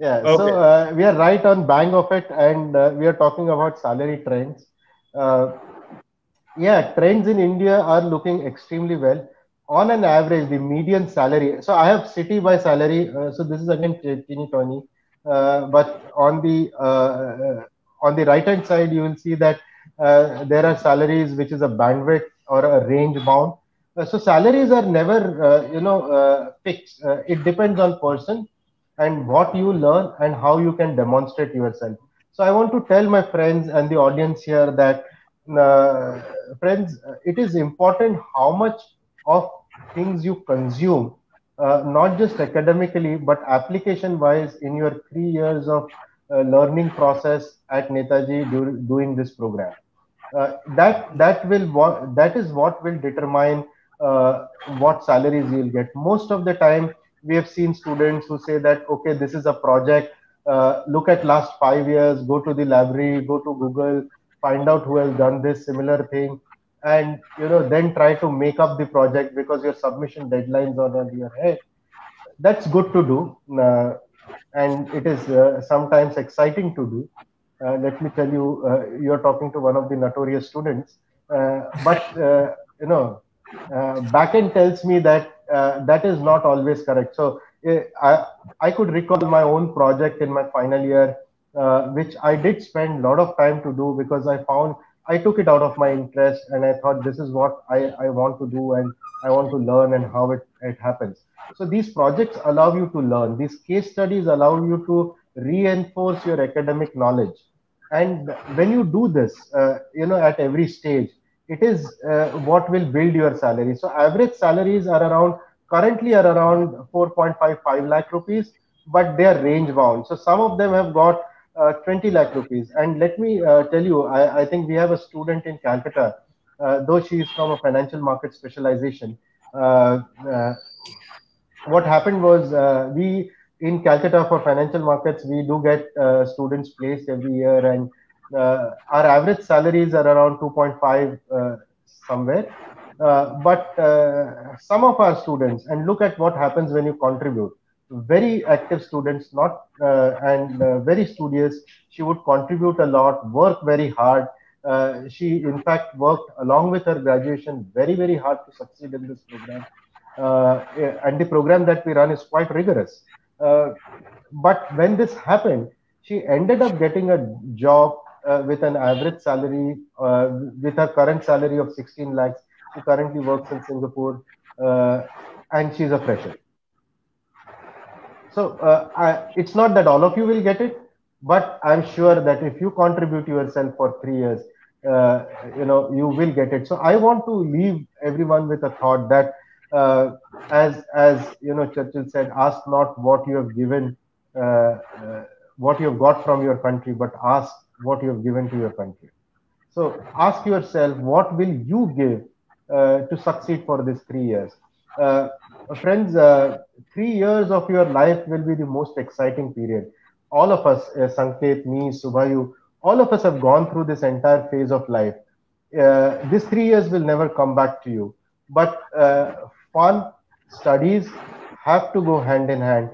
C: Okay. So we are right on bang of it, and we are talking about salary trends. Trends in India are looking extremely well. On an average, the median salary. So I have city by salary. So this is again teeny tiny, but on the right hand side, you will see that there are salaries which is a bandwidth or a range bound. So salaries are never fixed. It depends on person and what you learn and how you can demonstrate yourself. So I want to tell my friends and the audience here that friends, it is important how much of things you consume, not just academically but application wise in your 3 years of learning process at Netaji doing this program. That is what will determine what salaries you'll get. Most of the time, we have seen students who say that, okay, this is a project, look at last 5 years, go to the library, go to Google, find out who has done this similar thing, and then try to make up the project because your submission deadlines are on your head. That's good to do, and it is sometimes exciting to do. Let me tell you, you're talking to one of the notorious students, but backend tells me that that is not always correct. So I could recall my own project in my final year, which I did spend a lot of time to do because I took it out of my interest and I thought this is what I want to do and I want to learn and how it happens. So these projects allow you to learn. These case studies allow you to reinforce your academic knowledge. And when you do this, at every stage, it is what will build your salary. So average salaries are currently around 4.55 lakh rupees, but they are range bound. So some of them have got 20 lakh rupees. And let me tell you, I think we have a student in Calcutta, though she is from a financial market specialization. What happened was, we in Calcutta for financial markets, we do get students placed every year, and our average salaries are around 2.5 somewhere. But some of our students, and look at what happens when you contribute. Very active students, not and very studious. She would contribute a lot, work very hard. She, in fact, worked along with her graduation very hard to succeed in this program. And the program that we run is quite rigorous. But when this happened, she ended up getting a job with an average salary, with her current salary of 16 lakhs. She currently works in Singapore, and she's a fresher. So it's not that all of you will get it, but I'm sure that if you contribute yourself for 3 years, you will get it. So I want to leave everyone with a thought that, as Churchill said, ask not what you have given, what you have got from your country, but ask what you have given to your country. So ask yourself, what will you give to succeed for these 3 years? Friends, 3 years of your life will be the most exciting period. All of us, Sanket, me, Subhayu, all of us have gone through this entire phase of life. These 3 years will never come back to you. But fun, studies have to go hand in hand.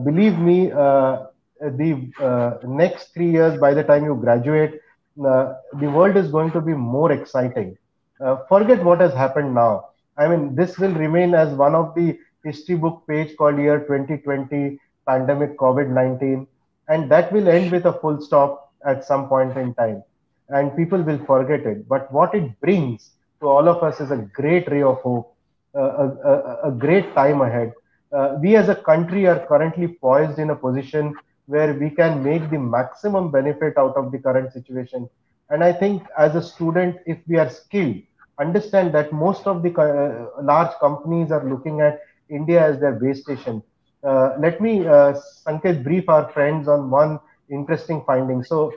C: Believe me, the next 3 years, by the time you graduate, the world is going to be more exciting. Forget what has happened now. I mean, this will remain as one of the history book page called year 2020, pandemic, COVID-19, and that will end with a full stop at some point in time, and people will forget it. But what it brings to all of us is a great ray of hope, a great time ahead. We as a country are currently poised in a position where we can make the maximum benefit out of the current situation. And I think as a student, if we are skilled, understand that most of the large companies are looking at India as their base station. Let me, Sanket, brief our friends on one interesting finding. So,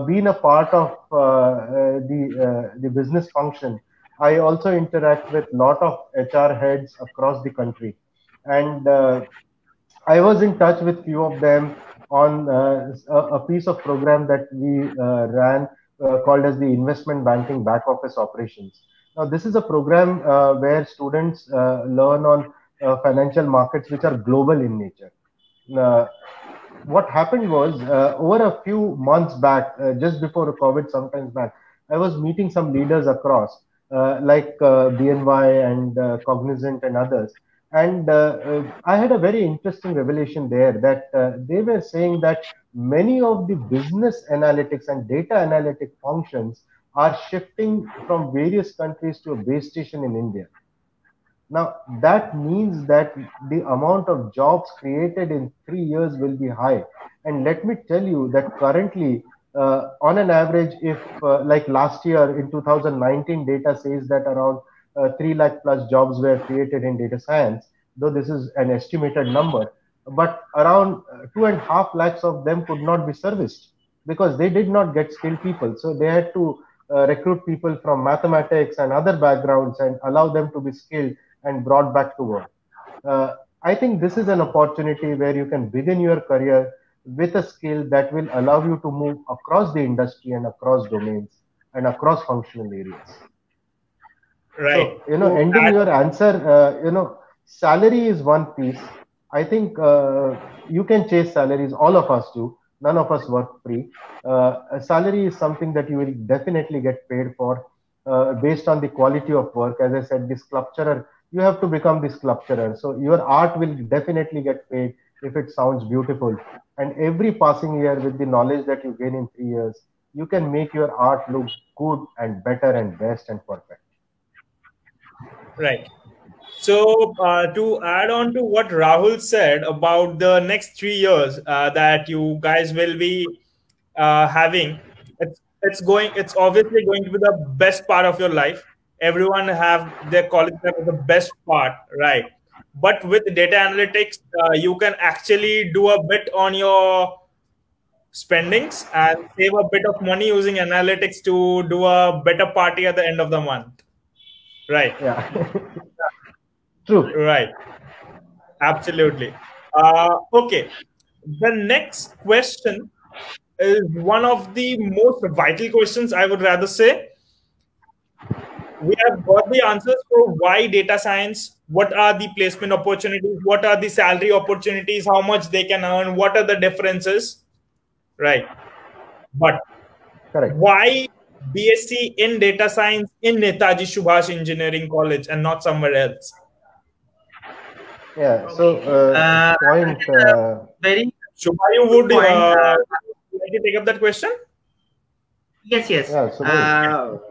C: being a part of the business function, I also interact with a lot of HR heads across the country. And I was in touch with few of them on a piece of program that we ran called as the Investment Banking Back Office Operations. Now, this is a program where students learn on financial markets which are global in nature. What happened was, over a few months back, just before COVID, sometimes back, I was meeting some leaders across, like BNY and Cognizant and others. And I had a very interesting revelation there that they were saying that many of the business analytics and data analytic functions are shifting from various countries to a base station in India. Now, that means that the amount of jobs created in 3 years will be high. And let me tell you that currently, on an average, if like last year in 2019, data says that around 3 lakh plus jobs were created in data science, though this is an estimated number, but around 2.5 lakhs of them could not be serviced because they did not get skilled people. So they had to recruit people from mathematics and other backgrounds and allow them to be skilled and brought back to work. I think this is an opportunity where you can begin your career with a skill that will allow you to move across the industry and across domains and across functional areas.
B: Right.
C: So, ending your answer, salary is one piece. I think you can chase salaries. All of us do. None of us work free. A salary is something that you will definitely get paid for based on the quality of work. As I said, the sculpturer, you have to become the sculpturer. So your art will definitely get paid if it sounds beautiful. And every passing year with the knowledge that you gain in 3 years, you can make your art look good and better and best and perfect.
B: Right. So to add on to what Rahul said about the next 3 years that you guys will be having, it's obviously going to be the best part of your life. Everyone have their college life as the best part, right? But with data analytics, you can actually do a bit on your spendings and save a bit of money using analytics to do a better party at the end of the month, right?
C: Yeah. True.
B: Right. Absolutely. Okay. The next question is one of the most vital questions, I would rather say. We have got the answers for why data science, what are the placement opportunities, what are the salary opportunities, how much they can earn, what are the differences, right? But
C: Correct.
B: Why BSc in data science in Netaji Subhash Engineering College and not somewhere else?
C: Yeah. So point.
D: Very
B: Shubha, you would like to take up that question?
D: Yes.
C: Yeah, so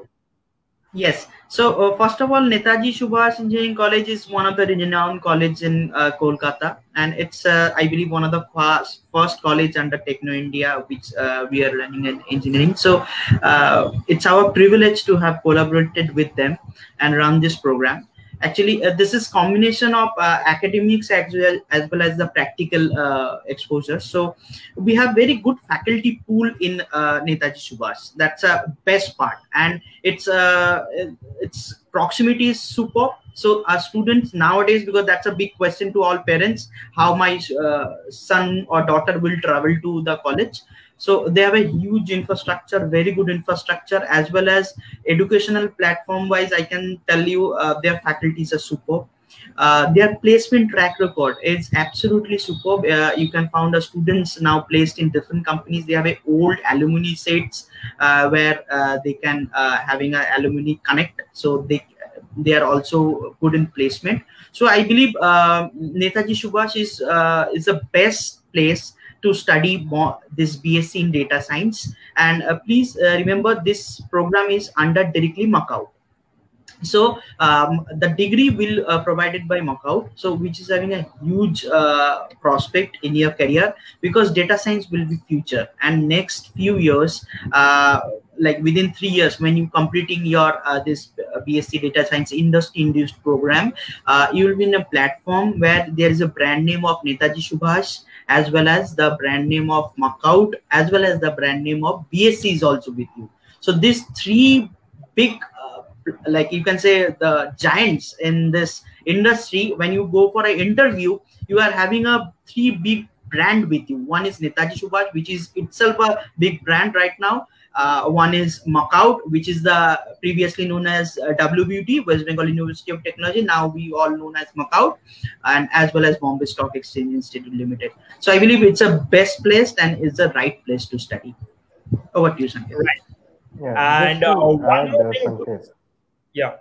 D: yes. So first of all, Netaji Subhash Engineering College is one of the renowned colleges in Kolkata, and it's I believe one of the first college under Techno India, which we are running in engineering. So it's our privilege to have collaborated with them and run this program. Actually, this is combination of academics as well as the practical exposure. So we have very good faculty pool in Netaji Subhash. That's a best part, and its proximity is super. So our students nowadays, because that's a big question to all parents, how my son or daughter will travel to the college. So they have a huge infrastructure, very good infrastructure, as well as educational platform wise. I can tell you their faculties are superb. Their placement track record is absolutely superb. You can find students now placed in different companies. They have a old alumni sets where they can having an alumni connect. So they are also good in placement. So I believe Netaji Subhash is the best place to study this BSc in data science. And please remember, this program is under directly Macau. So the degree will provided by Macau, so which is having a huge prospect in your career, because data science will be future. And next few years, like within 3 years, when you completing your this BSc data science industry induced program, you will be in a platform where there is a brand name of Netaji Subhash, as well as the brand name of Macau, as well as the brand name of BSc is also with you. So these three big like you can say the giants in this industry, when you go for an interview, you are having a 3 big brand with you. One is Netaji Subhash, which is itself a big brand right now. One is Macau, which is the previously known as WBUT, West Bengal University of Technology. Now we all known as Macau, and as well as Bombay Stock Exchange Institute Limited. So I believe it's a best place and it's the right place to study. Over to you, Sanket.
B: Right.
C: Yeah,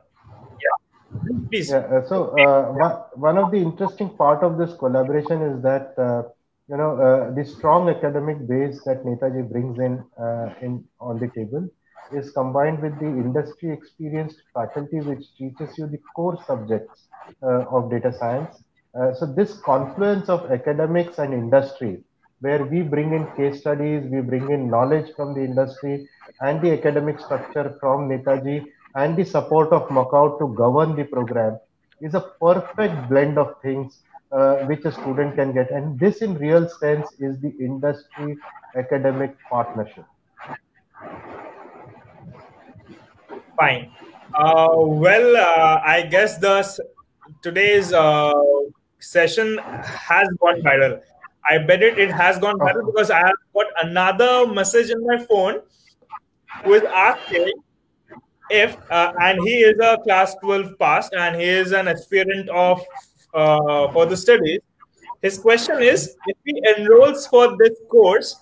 B: And please.
C: Yeah, so one of the interesting part of this collaboration is that the strong academic base that Netaji brings in on the table is combined with the industry experienced faculty which teaches you the core subjects of data science. So this confluence of academics and industry, where we bring in case studies, we bring in knowledge from the industry and the academic structure from Netaji, and the support of Macau to govern the program, is a perfect blend of things which a student can get. And this in real sense is the industry academic partnership.
B: Fine. I guess today's session has gone viral. I bet it has gone viral because I have got another message in my phone who is asking if, and he is a class 12 pass and he is an aspirant of for the studies. His question is, if he enrolls for this course,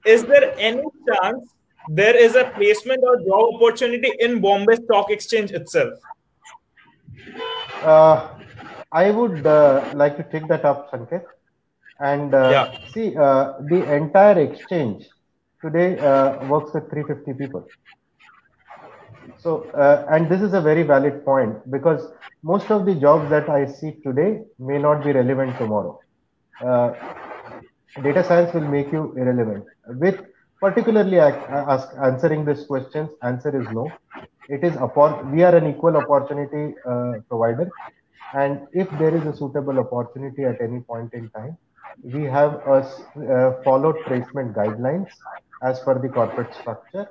B: is there any chance there is a placement or job opportunity in Bombay Stock Exchange itself?
C: I would like to take that up, Sanket. And see, the entire exchange today works with 350 people. So, and this is a very valid point, because most of the jobs that I see today may not be relevant tomorrow. Data science will make you irrelevant. With particularly answering this question, answer is no. It is we are an equal opportunity provider, and if there is a suitable opportunity at any point in time, we have followed placement guidelines as per the corporate structure,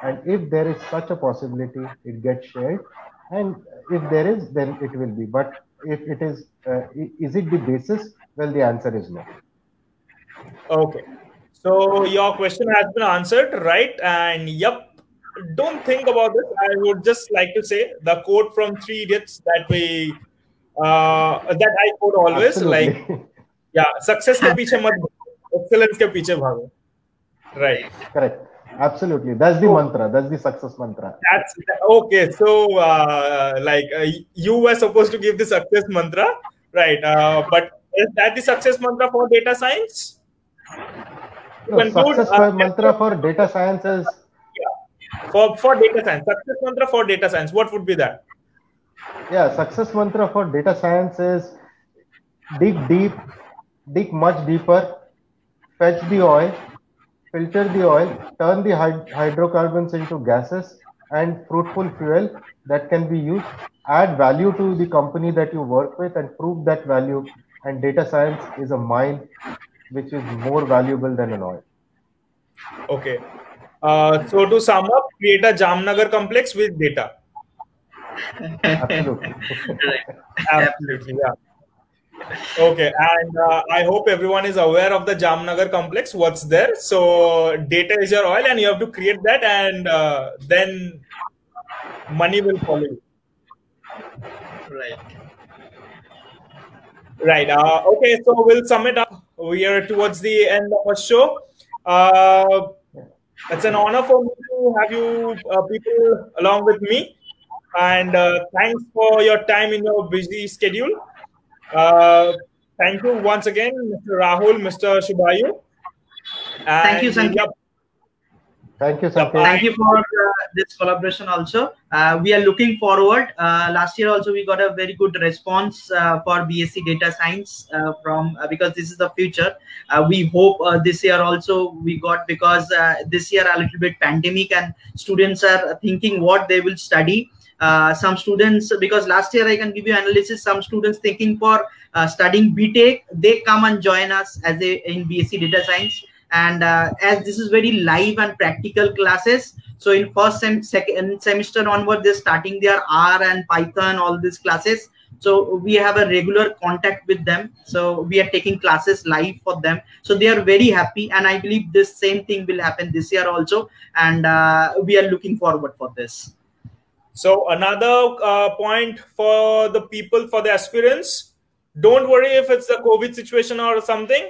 C: and if there is such a possibility, it gets shared, and if there is, then it will be. But if it is it the basis? Well, the answer is no.
B: Okay, so your question has been answered, right? And yep, don't think about this. I would just like to say the quote from Three Idiots that that I quote always.
C: Absolutely.
B: Like, yeah, success के पीछे मत भागो, excellence के पीछे भागो. Right.
C: Correct. Absolutely. That's the mantra. That's the success mantra.
B: That's okay. So, you were supposed to give the success mantra, right? But is that the success mantra for data science?
C: No, success mantra for data science is
B: for data science. Success mantra for data science. What would be that?
C: Yeah, success mantra for data science is dig deep, dig much deeper, fetch the oil, filter the oil, turn the hydrocarbons into gases and fruitful fuel that can be used, add value to the company that you work with and prove that value. And data science is a mine which is more valuable than an oil.
B: Okay. So to sum up, create a Jamnagar complex with data.
C: Absolutely.
B: Absolutely, yeah. Okay, and I hope everyone is aware of the Jamnagar complex, what's there. So data is your oil and you have to create that, and then money will follow you.
D: Right.
B: Right. Okay, so we'll sum it up. We are towards the end of our show. It's an honor for me to have you people along with me. And thanks for your time in your busy schedule. Thank you once again, Mr. Rahul, Mr. Shubhayu.
D: Thank you, Sanket.
C: Thank you, Sanket.
D: Thank you for this collaboration also. We are looking forward. Last year also we got a very good response for BSc Data Science because this is the future. We hope this year also we got, because this year a little bit pandemic and students are thinking what they will study. Some students, because last year I can give you analysis, some students thinking for studying BTech, they come and join us in BSc Data Science. And as this is very live and practical classes, so in first and second semester onward, they're starting their R and Python, all these classes. So we have a regular contact with them. So we are taking classes live for them. So they are very happy. And I believe this same thing will happen this year also. And we are looking forward for this.
B: So another point for the people, for the aspirants, don't worry if it's a COVID situation or something.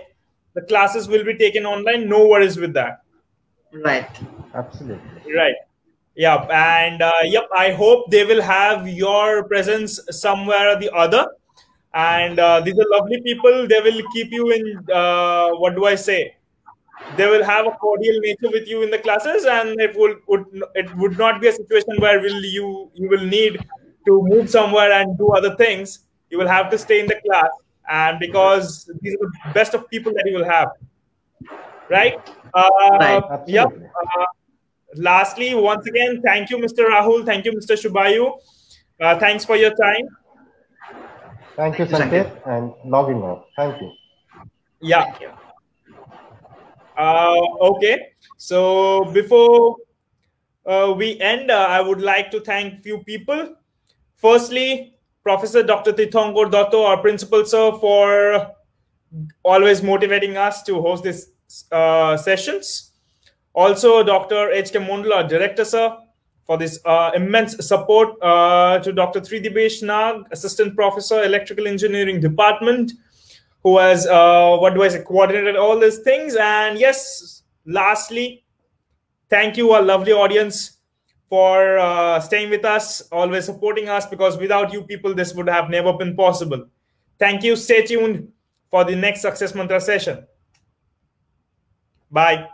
B: The classes will be taken online. No worries with that.
D: Right.
C: Absolutely.
B: Right. Yeah. And yep, I hope they will have your presence somewhere or the other. And these are lovely people. They will keep you in, what do I say? They will have a cordial nature with you in the classes, and it would not be a situation where you will need to move somewhere and do other things. You will have to stay in the class, and because these are the best of people that you will have, right?
D: Right.
B: Yeah. Lastly, once again, thank you, Mr. Rahul. Thank you, Mr. Shubhayu. Thanks for your time.
C: Thank you, Sanket, and logging off. Thank you.
B: Yeah.
D: Thank you.
B: Okay, so before we end, I would like to thank few people. Firstly, Professor Dr. Tirthankar Dotto, our principal sir, for always motivating us to host these sessions. Also, Dr. H.K. Mondal, our director sir, for this immense support to Dr. Tridibesh Nag, assistant professor, electrical engineering department, who has, coordinated all these things. And yes, lastly, thank you, our lovely audience, for staying with us, always supporting us, because without you people, this would have never been possible. Thank you. Stay tuned for the next Success Mantra session. Bye.